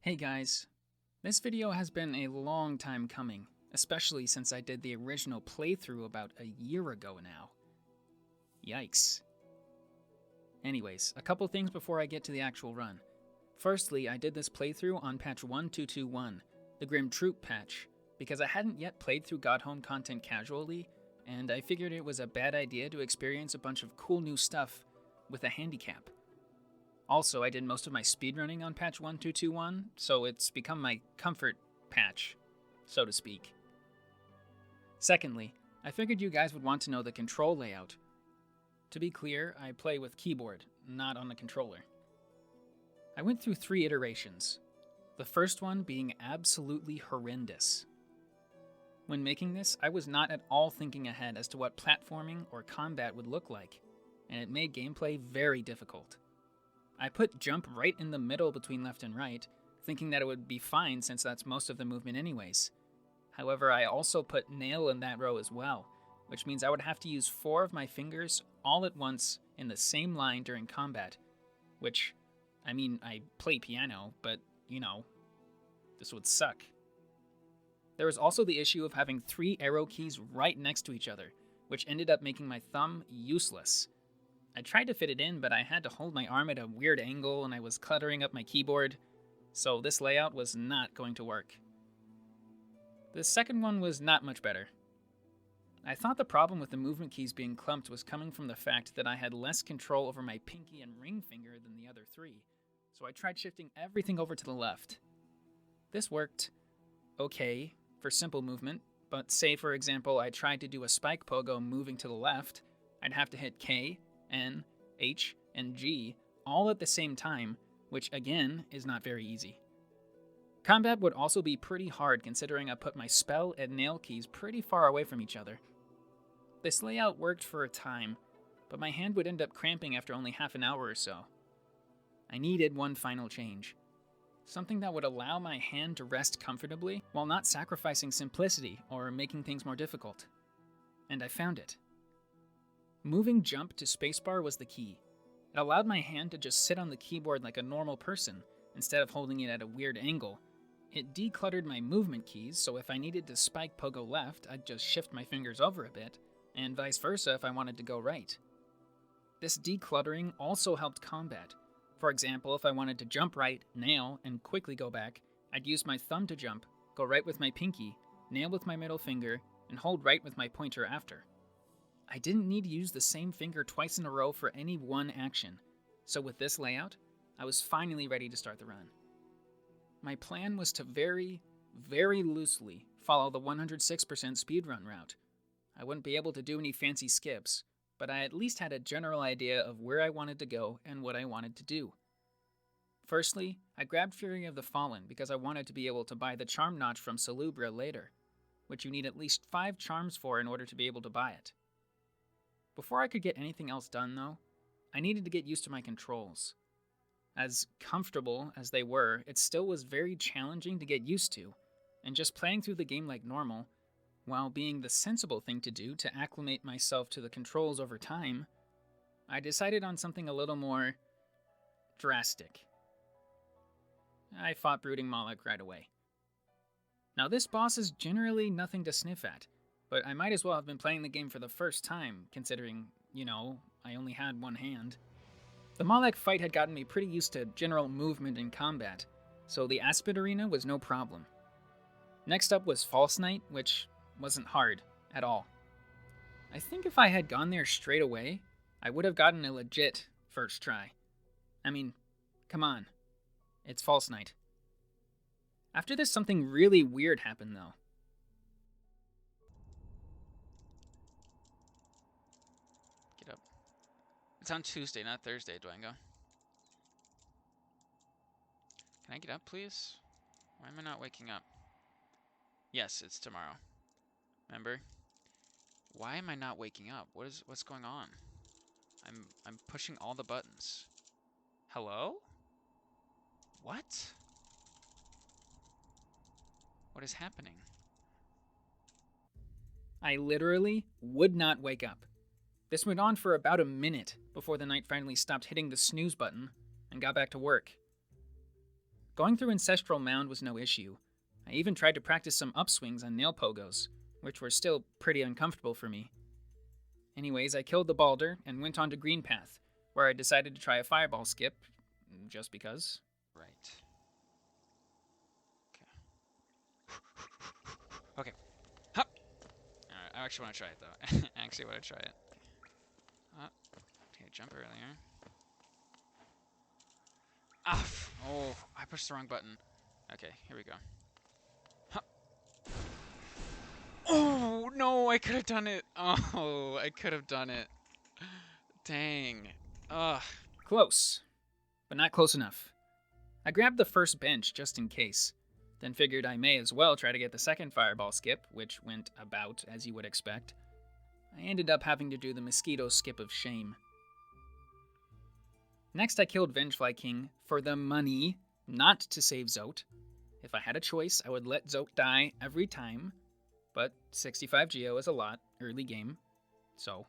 Hey guys, this video has been a long time coming, especially since I did the original playthrough about a year ago now. Yikes. Anyways, a couple things before I get to the actual run. Firstly, I did this playthrough on patch 1221, the Grim Troop patch, because I hadn't yet played through Godhome content casually, and I figured it was a bad idea to experience a bunch of cool new stuff with a handicap. Also, I did most of my speedrunning on patch 1221, so it's become my comfort patch, so to speak. Secondly, I figured you guys would want to know the control layout. To be clear, I play with keyboard, not on the controller. I went through 3 iterations, the first one being absolutely horrendous. When making this, I was not at all thinking ahead as to what platforming or combat would look like, and it made gameplay very difficult. I put jump right in the middle between left and right, thinking that it would be fine since that's most of the movement anyways. However, I also put nail in that row as well, which means I would have to use 4 of my fingers all at once in the same line during combat, which, I mean, I play piano, but, you know, this would suck. There was also the issue of having 3 arrow keys right next to each other, which ended up making my thumb useless. I tried to fit it in, but I had to hold my arm at a weird angle and I was cluttering up my keyboard, so this layout was not going to work. The second one was not much better. I thought the problem with the movement keys being clumped was coming from the fact that I had less control over my pinky and ring finger than the other 3, so I tried shifting everything over to the left. This worked okay for simple movement, but say for example I tried to do a spike pogo moving to the left, I'd have to hit K, N, H, and G all at the same time, which again is not very easy. Combat would also be pretty hard considering I put my spell and nail keys pretty far away from each other. This layout worked for a time, but my hand would end up cramping after only half an hour or so. I needed one final change. Something that would allow my hand to rest comfortably while not sacrificing simplicity or making things more difficult. And I found it. Moving jump to spacebar was the key. It allowed my hand to just sit on the keyboard like a normal person, instead of holding it at a weird angle. It decluttered my movement keys, so if I needed to spike pogo left, I'd just shift my fingers over a bit, and vice versa if I wanted to go right. This decluttering also helped combat. For example, if I wanted to jump right, nail, and quickly go back, I'd use my thumb to jump, go right with my pinky, nail with my middle finger, and hold right with my pointer after. I didn't need to use the same finger twice in a row for any one action, so with this layout, I was finally ready to start the run. My plan was to very, very loosely follow the 106% speedrun route. I wouldn't be able to do any fancy skips, but I at least had a general idea of where I wanted to go and what I wanted to do. Firstly, I grabbed Fury of the Fallen because I wanted to be able to buy the charm notch from Salubra later, which you need at least 5 charms for in order to be able to buy it. Before I could get anything else done though, I needed to get used to my controls. As comfortable as they were, it still was very challenging to get used to, and just playing through the game like normal, while being the sensible thing to do to acclimate myself to the controls over time, I decided on something a little more drastic. I fought Brooding Moloch right away. Now this boss is generally nothing to sniff at, but I might as well have been playing the game for the first time, considering, you know, I only had one hand. The Moloch fight had gotten me pretty used to general movement and combat, so the Aspid Arena was no problem. Next up was False Knight, which wasn't hard at all. I think if I had gone there straight away, I would have gotten a legit first try. I mean, come on, it's False Knight. After this, something really weird happened though. Get up. It's on Tuesday, not Thursday, Dwango. Can I get up, please? Why am I not waking up? Yes, it's tomorrow. Remember? Why am I not waking up? What's going on? I'm pushing all the buttons. Hello? What? What is happening? I literally would not wake up. This went on for about a minute before the knight finally stopped hitting the snooze button and got back to work. Going through Ancestral Mound was no issue. I even tried to practice some upswings on nail pogos, which were still pretty uncomfortable for me. Anyways, I killed the Balder and went on to Green Path, where I decided to try a fireball skip, just because. Right. Okay. Hup! Alright, I actually want to try it, though. I actually want to try it. Okay, jump earlier. Ah! Oh, I pushed the wrong button. Okay, here we go. Hup! Oh, no, I could have done it. Oh, I could have done it. Dang. Ugh. Close, but not close enough. I grabbed the first bench just in case, then figured I may as well try to get the second fireball skip, which went about as you would expect. I ended up having to do the mosquito skip of shame. Next, I killed Vengefly King for the money, not to save Zote. If I had a choice, I would let Zote die every time, but 65 Geo is a lot early game, so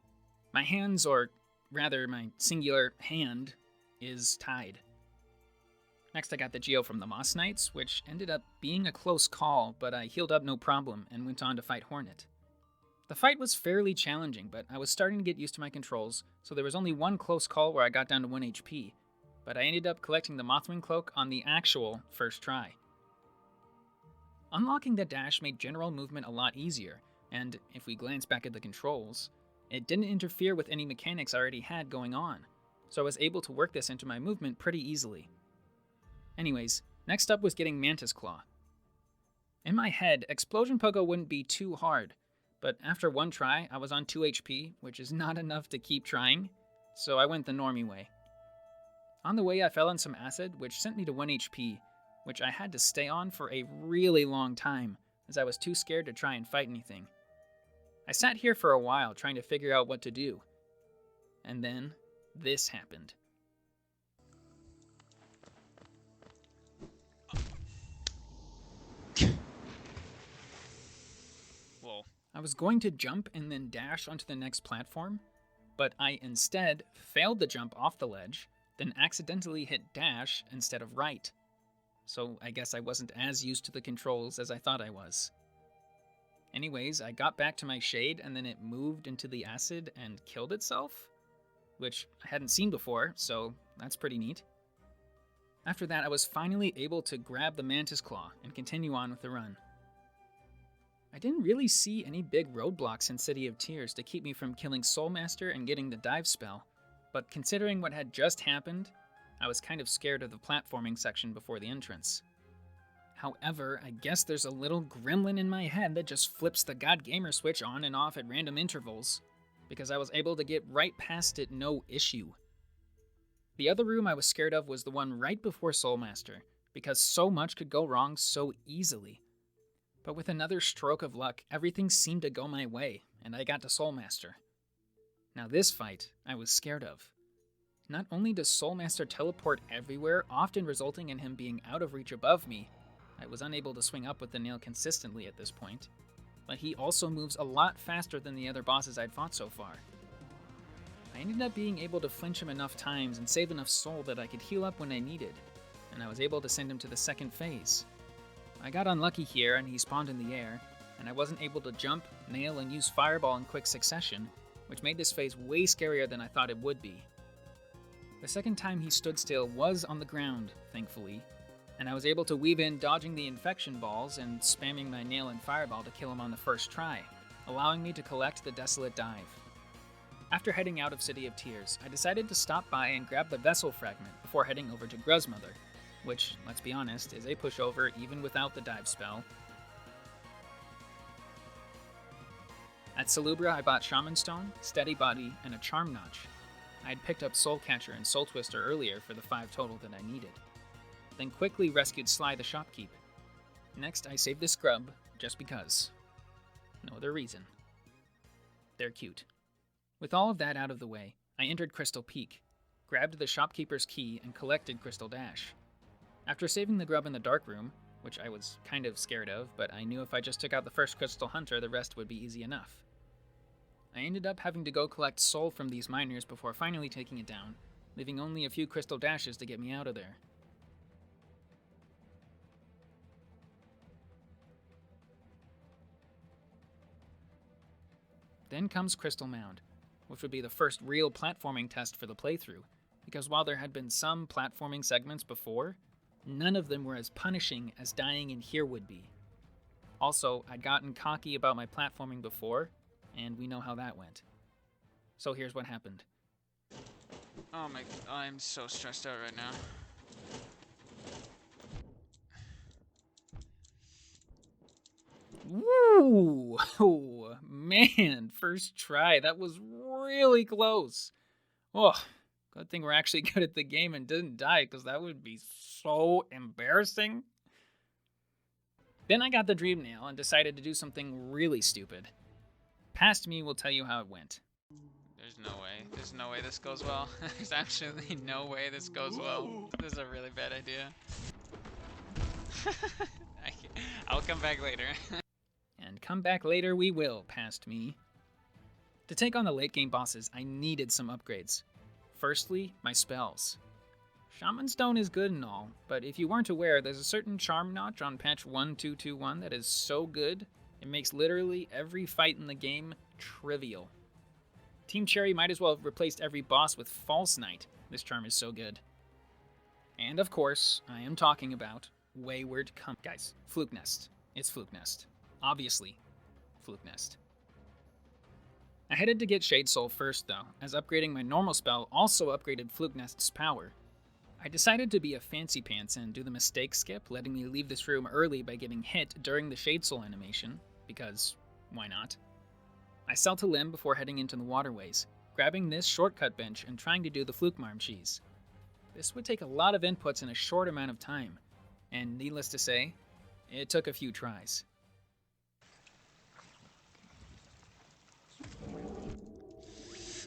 my hands, or rather my singular hand, is tied. Next, I got the Geo from the Moss Knights, which ended up being a close call, but I healed up no problem and went on to fight Hornet. The fight was fairly challenging, but I was starting to get used to my controls, so there was only one close call where I got down to 1 HP, but I ended up collecting the Mothwing Cloak on the actual first try. Unlocking the dash made general movement a lot easier, and if we glance back at the controls, it didn't interfere with any mechanics I already had going on, so I was able to work this into my movement pretty easily. Anyways, next up was getting Mantis Claw. In my head, Explosion Pogo wouldn't be too hard, but after one try, I was on 2 HP, which is not enough to keep trying, so I went the normie way. On the way, I fell on some acid, which sent me to 1 HP, which I had to stay on for a really long time, as I was too scared to try and fight anything. I sat here for a while trying to figure out what to do. And then, this happened. Whoa. I was going to jump and then dash onto the next platform, but I instead failed the jump off the ledge, then accidentally hit dash instead of right. So I guess I wasn't as used to the controls as I thought I was. Anyways, I got back to my shade and then it moved into the acid and killed itself, which I hadn't seen before, so that's pretty neat. After that, I was finally able to grab the Mantis Claw and continue on with the run. I didn't really see any big roadblocks in City of Tears to keep me from killing Soulmaster and getting the dive spell, but considering what had just happened, I was kind of scared of the platforming section before the entrance. However, I guess there's a little gremlin in my head that just flips the God Gamer switch on and off at random intervals, because I was able to get right past it no issue. The other room I was scared of was the one right before Soulmaster, because so much could go wrong so easily. But with another stroke of luck, everything seemed to go my way, and I got to Soulmaster. Now this fight, I was scared of. Not only does Soulmaster teleport everywhere, often resulting in him being out of reach above me, I was unable to swing up with the nail consistently at this point, but he also moves a lot faster than the other bosses I'd fought so far. I ended up being able to flinch him enough times and save enough soul that I could heal up when I needed, and I was able to send him to the second phase. I got unlucky here and he spawned in the air, and I wasn't able to jump, nail, and use Fireball in quick succession, which made this phase way scarier than I thought it would be. The second time he stood still was on the ground, thankfully, and I was able to weave in dodging the infection balls and spamming my nail and Fireball to kill him on the first try, allowing me to collect the Desolate Dive. After heading out of City of Tears, I decided to stop by and grab the Vessel Fragment before heading over to Gruzmother, which, let's be honest, is a pushover even without the dive spell. At Salubra, I bought Shaman Stone, Steady Body, and a Charm Notch. I had picked up Soul Catcher and Soul Twister earlier for the 5 total that I needed. Then quickly rescued Sly the Shopkeep. Next, I saved the Scrub, just because. No other reason. They're cute. With all of that out of the way, I entered Crystal Peak, grabbed the Shopkeeper's key, and collected Crystal Dash. After saving the grub in the Dark Room, which I was kind of scared of, but I knew if I just took out the first Crystal Hunter, the rest would be easy enough. I ended up having to go collect soul from these miners before finally taking it down, leaving only a few Crystal Dashes to get me out of there. Then comes Crystal Mound, which would be the first real platforming test for the playthrough, because while there had been some platforming segments before, none of them were as punishing as dying in here would be. Also, I'd gotten cocky about my platforming before, and we know how that went. So here's what happened. Oh my, I'm so stressed out right now. Woo! Oh, man, first try. That was really close. Oh, good thing we're actually good at the game and didn't die, because that would be so embarrassing. Then I got the dream nail and decided to do something really stupid. Past me will tell you how it went. There's no way. There's no way this goes well. There's absolutely no way this goes well. This is a really bad idea. I'll come back later. And come back later we will, past me. To take on the late game bosses, I needed some upgrades. Firstly, my spells. Shaman Stone is good and all, but if you weren't aware, there's a certain charm notch on patch 1221 that is so good, it makes literally every fight in the game trivial. Team Cherry might as well have replaced every boss with False Knight, this charm is so good. And of course, I am talking about Wayward Guys, Fluke Nest. It's Fluke Nest. Obviously, Fluke Nest. I headed to get Shade Soul first though, as upgrading my normal spell also upgraded Fluke Nest's power. I decided to be a fancy pants and do the mistake skip, letting me leave this room early by getting hit during the Shade Soul animation, because why not? I sell to Lim before heading into the waterways, grabbing this shortcut bench and trying to do the Fluke Marm cheese. This would take a lot of inputs in a short amount of time, and needless to say, it took a few tries.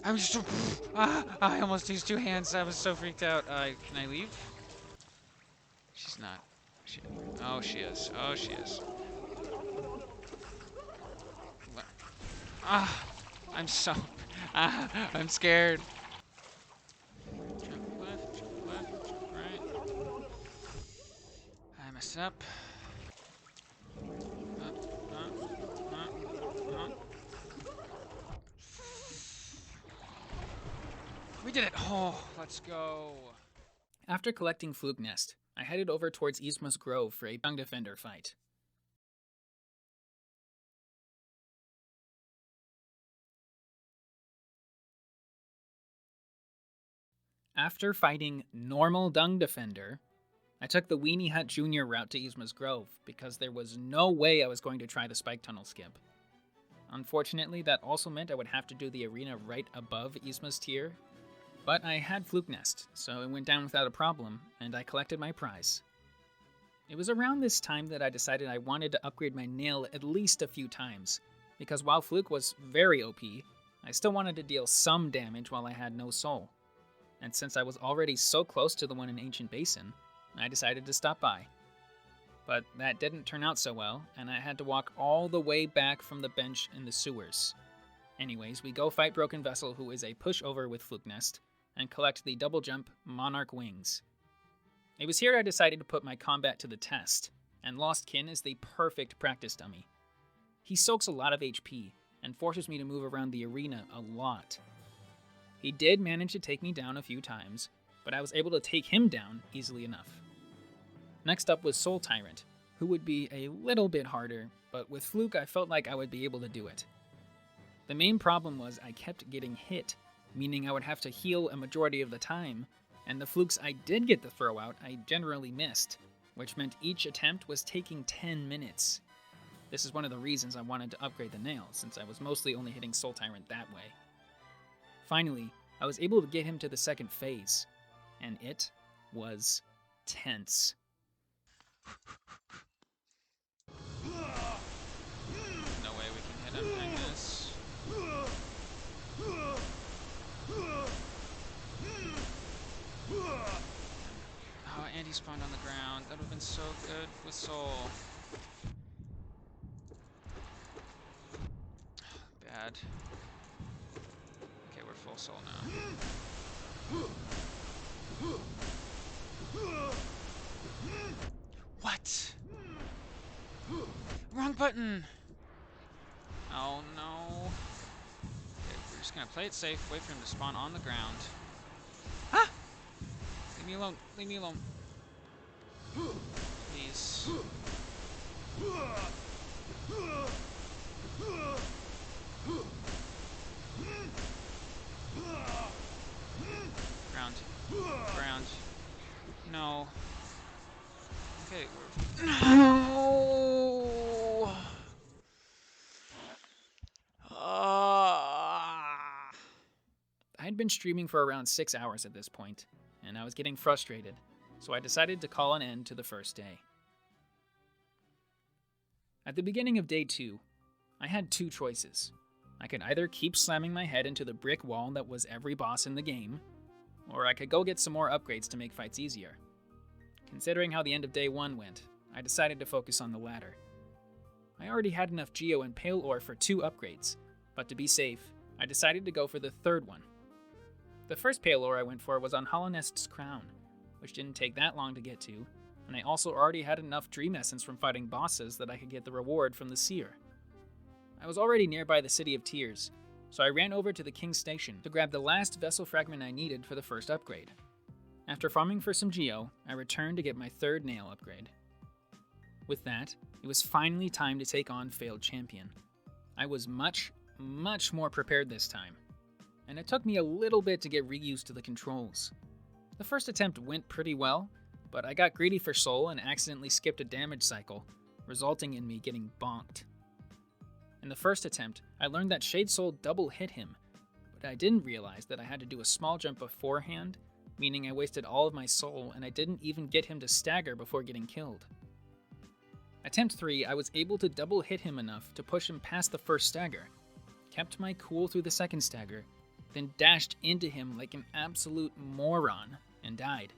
I'm just. I almost used two hands. I was so freaked out. Can I leave? She's not. Oh, she is. Oh, she is. I'm so. I'm scared. Jump left, jump right. I messed up. We did it! Oh, let's go. After collecting Fluke Nest, I headed over towards Yzma's Grove for a Dung Defender fight. After fighting normal Dung Defender, I took the Weenie Hut Jr. route to Yzma's Grove because there was no way I was going to try the Spike Tunnel skip. Unfortunately, that also meant I would have to do the arena right above Yzma's tier, but I had Fluke Nest, so it went down without a problem, and I collected my prize. It was around this time that I decided I wanted to upgrade my nail at least a few times, because while Fluke was very OP, I still wanted to deal some damage while I had no soul. And since I was already so close to the one in Ancient Basin, I decided to stop by. But that didn't turn out so well, and I had to walk all the way back from the bench in the sewers. Anyways, we go fight Broken Vessel, who is a pushover with Fluke Nest, and collect the double jump Monarch Wings. It was here I decided to put my combat to the test, and Lost Kin is the perfect practice dummy. He soaks a lot of HP, and forces me to move around the arena a lot. He did manage to take me down a few times, but I was able to take him down easily enough. Next up was Soul Tyrant, who would be a little bit harder, but with Fluke I felt like I would be able to do it. The main problem was I kept getting hit, meaning I would have to heal a majority of the time, and the flukes I did get to throw out I generally missed, which meant each attempt was taking 10 minutes. This is one of the reasons I wanted to upgrade the nail, since I was mostly only hitting Soul Tyrant that way. Finally, I was able to get him to the second phase, and it was tense. No way we can hit him during this. Oh, and he spawned on the ground. That would have been so good with Soul. Bad. Okay, we're full Soul now. What? Wrong button! Oh no. just gonna play it safe, wait for him to spawn on the ground. Ah! Leave me alone, leave me alone. Please. Ground. Ground. No. Okay. No! I had been streaming for around 6 hours at this point, and I was getting frustrated, so I decided to call an end to the first day. At the beginning of day 2, I had 2 choices. I could either keep slamming my head into the brick wall that was every boss in the game, or I could go get some more upgrades to make fights easier. Considering how the end of day 1 went, I decided to focus on the latter. I already had enough Geo and Pale Ore for 2 upgrades, but to be safe, I decided to go for the third one. The first Pale Ore I went for was on Hollow Nest's crown, which didn't take that long to get to, and I also already had enough Dream Essence from fighting bosses that I could get the reward from the Seer. I was already nearby the City of Tears, so I ran over to the King's Station to grab the last vessel fragment I needed for the first upgrade. After farming for some Geo, I returned to get my third nail upgrade. With that, it was finally time to take on Failed Champion. I was much more prepared this time, and it took me a little bit to get reused to the controls. The first attempt went pretty well, but I got greedy for soul and accidentally skipped a damage cycle, resulting in me getting bonked. In the first attempt, I learned that Shade Soul double hit him, but I didn't realize that I had to do a small jump beforehand, meaning I wasted all of my soul and I didn't even get him to stagger before getting killed. Attempt 3, I was able to double hit him enough to push him past the first stagger, kept my cool through the second stagger, then dashed into him like an absolute moron and died.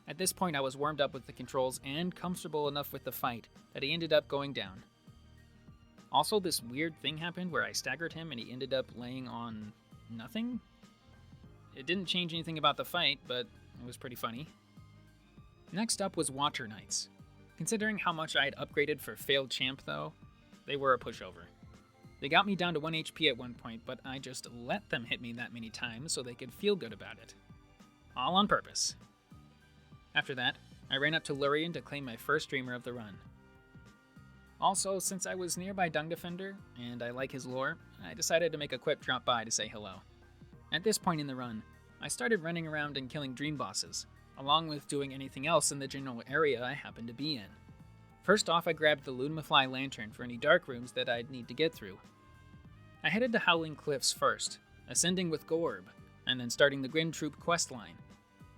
At this point I was warmed up with the controls and comfortable enough with the fight that he ended up going down. Also, this weird thing happened where I staggered him and he ended up laying on nothing? It didn't change anything about the fight, but it was pretty funny. Next up was Watcher Knights. Considering how much I had upgraded for Failed Champ though, they were a pushover. They got me down to 1 HP at one point, but I just let them hit me that many times so they could feel good about it. All on purpose. After that, I ran up to Lurian to claim my first streamer of the run. Also, since I was nearby Dung Defender, and I like his lore, I decided to make a quick drop by to say hello. At this point in the run, I started running around and killing dream bosses, along with doing anything else in the general area I happened to be in. First off, I grabbed the Lunamafly Lantern for any dark rooms that I'd need to get through. I headed to Howling Cliffs first, ascending with Gorb, and then starting the Grim Troop questline,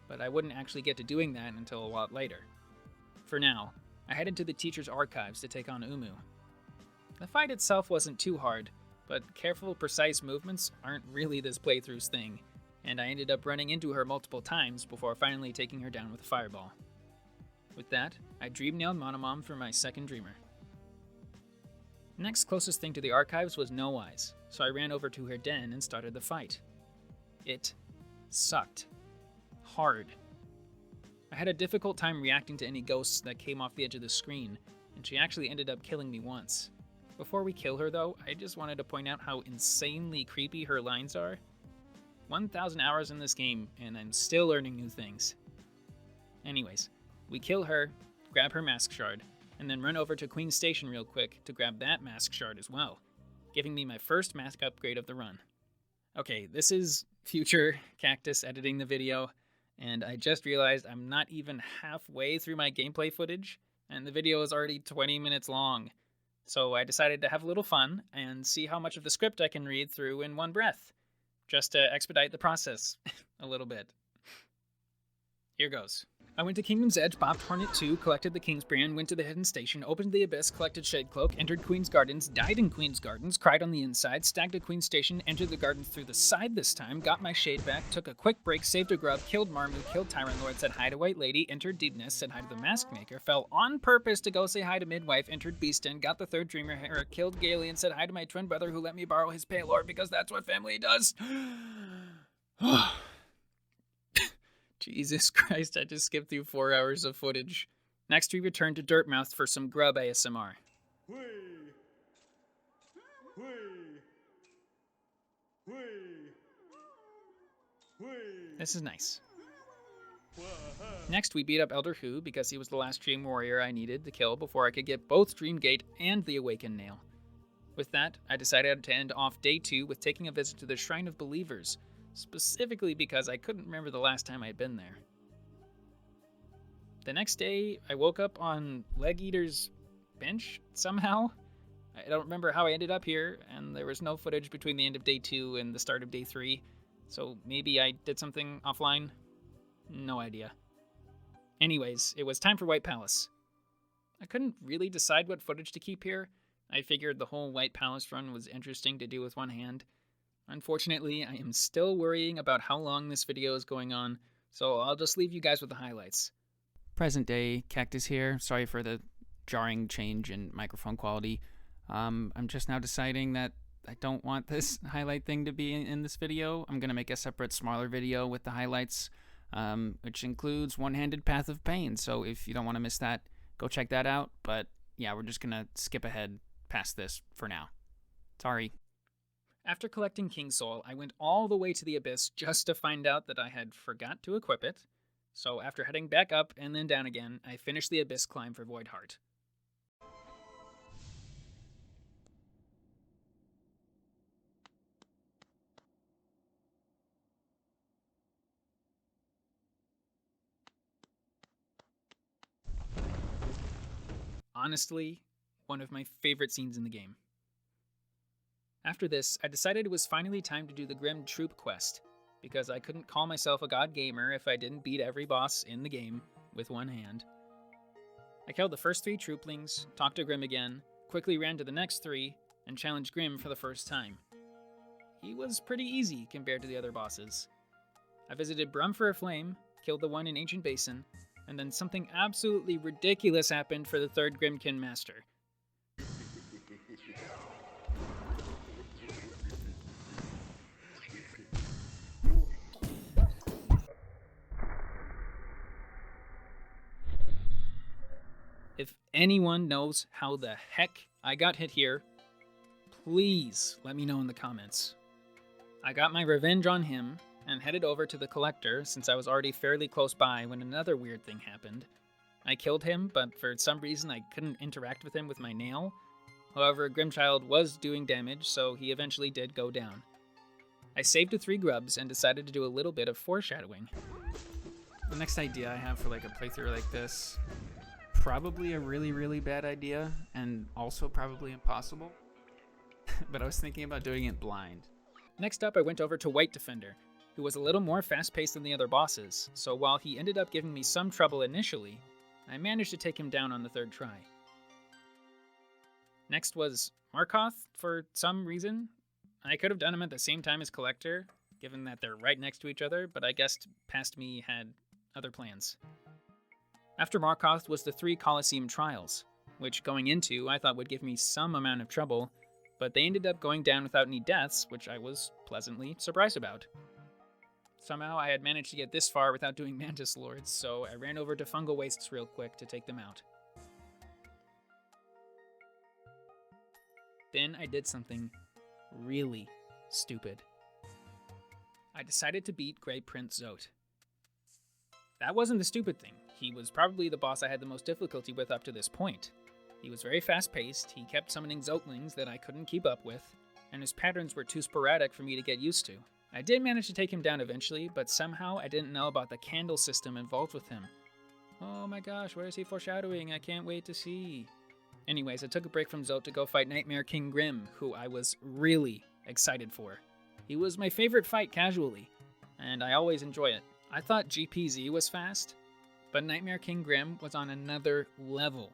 but I wouldn't actually get to doing that until a lot later. For now, I headed to the Teacher's Archives to take on Umu. The fight itself wasn't too hard, but careful, precise movements aren't really this playthrough's thing, and I ended up running into her multiple times before finally taking her down with a fireball. With that, I dream-nailed Monomom for my second dreamer. Next closest thing to the Archives was No Eyes, so I ran over to her den and started the fight. It sucked. Hard. I had a difficult time reacting to any ghosts that came off the edge of the screen, and she actually ended up killing me once. Before we kill her though, I just wanted to point out how insanely creepy her lines are. 1,000 hours in this game, and I'm still learning new things. Anyways, we kill her, grab her mask shard, and then run over to Queen's Station real quick to grab that mask shard as well, giving me my first mask upgrade of the run. Okay, this is future Cactus editing the video, and I just realized I'm not even halfway through my gameplay footage, and the video is already 20 minutes long. So I decided to have a little fun and see how much of the script I can read through in one breath, just to expedite the process a little bit. Here goes. I went to Kingdom's Edge, bopped Hornet 2, collected the King's Brand, went to the Hidden Station, opened the Abyss, collected Shade Cloak, entered Queen's Gardens, died in Queen's Gardens, cried on the inside, stagged at Queen's Station, entered the gardens through the side this time, got my shade back, took a quick break, saved a grub, killed Marmu, killed Tyrant Lord, said hi to White Lady, entered Deepness, said hi to the Mask Maker, fell on purpose to go say hi to Midwife, entered Beastin, got the third Dreamer Hair, killed Galian, said hi to my twin brother who let me borrow his Pale Ore because that's what family does. Jesus Christ, I just skipped through 4 hours of footage. Next, we return to Dirtmouth for some grub ASMR. Whee! Whee! Whee! This is nice. Next, we beat up Elder Hu because he was the last Dream Warrior I needed to kill before I could get both Dream Gate and the Awakened Nail. With that, I decided to end off day 2 with taking a visit to the Shrine of Believers, specifically because I couldn't remember the last time I'd been there. The next day, I woke up on Leg Eater's bench somehow. I don't remember how I ended up here, and there was no footage between the end of day 2 and the start of day 3, so maybe I did something offline? No idea. Anyways, it was time for White Palace. I couldn't really decide what footage to keep here. I figured the whole White Palace run was interesting to do with one hand. Unfortunately, I am still worrying about how long this video is going on, so I'll just leave you guys with the highlights. Present day, Cactus here. Sorry for the jarring change in microphone quality. I'm just now deciding that I don't want this highlight thing to be in this video. I'm going to make a separate, smaller video with the highlights, which includes One-Handed Path of Pain. So if you don't want to miss that, go check that out. But yeah, we're just going to skip ahead past this for now. Sorry. After collecting King Soul, I went all the way to the Abyss just to find out that I had forgot to equip it. So after heading back up and then down again, I finished the Abyss climb for Void Heart. Honestly, one of my favorite scenes in the game. After this, I decided it was finally time to do the Grim Troop quest, because I couldn't call myself a god gamer if I didn't beat every boss in the game with one hand. I killed the first 3 trooplings, talked to Grim again, quickly ran to the next 3, and challenged Grim for the first time. He was pretty easy compared to the other bosses. I visited Brum for a flame, killed the one in Ancient Basin, and then something absolutely ridiculous happened for the 3rd Grimkin Master. If anyone knows how the heck I got hit here, please let me know in the comments. I got my revenge on him and headed over to the Collector since I was already fairly close by when another weird thing happened. I killed him, but for some reason I couldn't interact with him with my nail. However, Grimchild was doing damage, so he eventually did go down. I saved the 3 grubs and decided to do a little bit of foreshadowing. The next idea I have for like a playthrough like this, probably a really, really bad idea, and also probably impossible. But I was thinking about doing it blind. Next up, I went over to White Defender, who was a little more fast-paced than the other bosses, so while he ended up giving me some trouble initially, I managed to take him down on the 3rd try. Next was Markoth, for some reason. I could have done him at the same time as Collector, given that they're right next to each other, but I guessed past me had other plans. After Markoth was the 3 Colosseum Trials, which going into I thought would give me some amount of trouble, but they ended up going down without any deaths, which I was pleasantly surprised about. Somehow I had managed to get this far without doing Mantis Lords, so I ran over to Fungal Wastes real quick to take them out. Then I did something really stupid. I decided to beat Grey Prince Zote. That wasn't the stupid thing. He was probably the boss I had the most difficulty with up to this point. He was very fast-paced, he kept summoning Zotelings that I couldn't keep up with, and his patterns were too sporadic for me to get used to. I did manage to take him down eventually, but somehow I didn't know about the candle system involved with him. Oh my gosh, what is he foreshadowing? I can't wait to see. Anyways, I took a break from Zote to go fight Nightmare King Grim, who I was really excited for. He was my favorite fight casually, and I always enjoy it. I thought GPZ was fast, but Nightmare King Grim was on another level.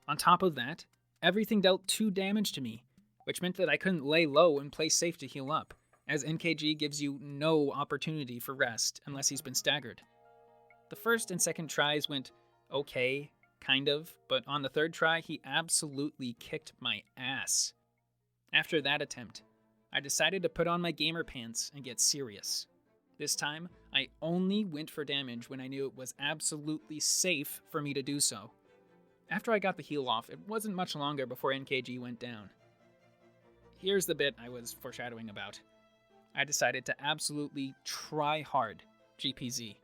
On top of that, everything dealt 2 damage to me, which meant that I couldn't lay low and play safe to heal up, as NKG gives you no opportunity for rest unless he's been staggered. The first and second tries went okay, kind of, but on the 3rd try, he absolutely kicked my ass. After that attempt, I decided to put on my gamer pants and get serious. This time, I only went for damage when I knew it was absolutely safe for me to do so. After I got the heal off, it wasn't much longer before NKG went down. Here's the bit I was foreshadowing about. I decided to absolutely try hard GPZ,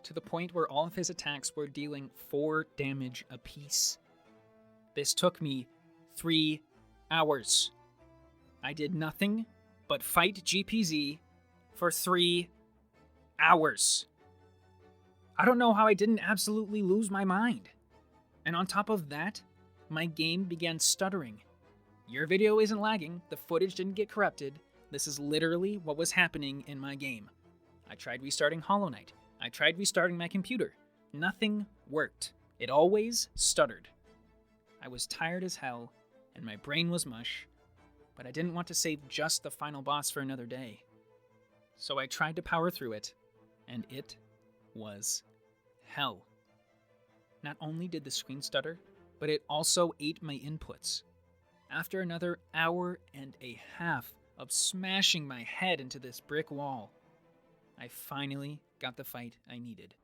to the point where all of his attacks were dealing 4 damage apiece. This took me 3 hours. I did nothing but fight GPZ for 3 hours. I don't know how I didn't absolutely lose my mind. And on top of that, my game began stuttering. Your video isn't lagging, the footage didn't get corrupted. This is literally what was happening in my game. I tried restarting Hollow Knight. I tried restarting my computer. Nothing worked. It always stuttered. I was tired as hell, and my brain was mush, but I didn't want to save just the final boss for another day. So I tried to power through it, and it was hell. Not only did the screen stutter, but it also ate my inputs. After another hour and a half of smashing my head into this brick wall, I finally got the fight I needed.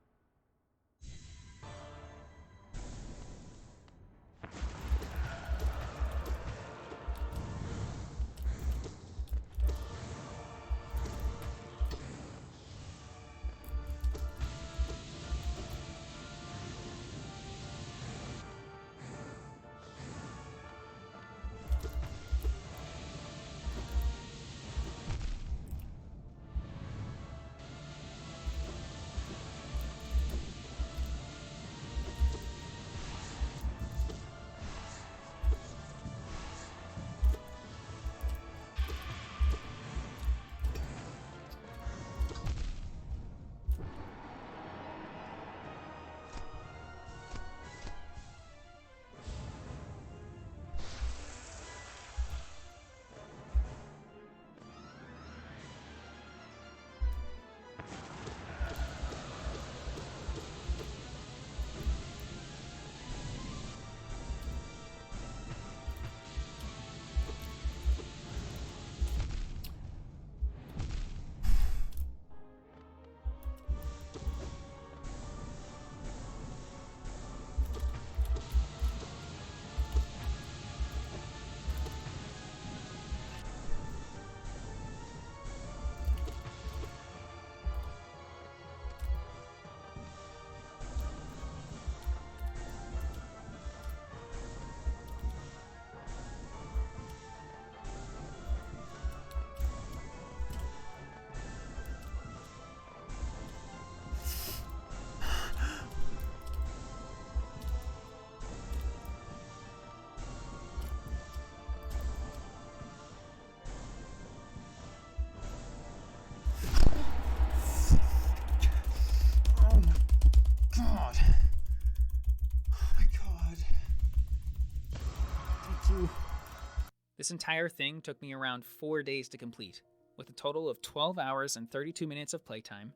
This entire thing took me around 4 days to complete, with a total of 12 hours and 32 minutes of playtime,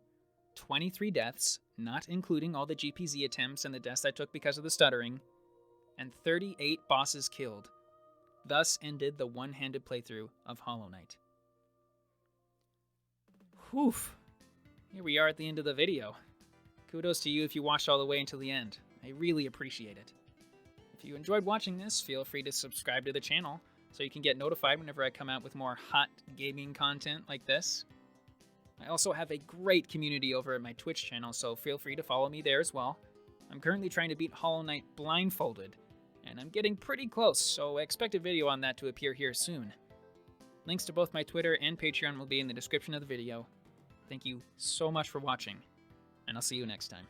23 deaths, not including all the GPZ attempts and the deaths I took because of the stuttering, and 38 bosses killed. Thus ended the one-handed playthrough of Hollow Knight. Whew. Here we are at the end of the video. Kudos to you if you watched all the way until the end. I really appreciate it. If you enjoyed watching this, feel free to subscribe to the channel so you can get notified whenever I come out with more hot gaming content like this. I also have a great community over at my Twitch channel, so feel free to follow me there as well. I'm currently trying to beat Hollow Knight blindfolded, and I'm getting pretty close, so expect a video on that to appear here soon. Links to both my Twitter and Patreon will be in the description of the video. Thank you so much for watching, and I'll see you next time.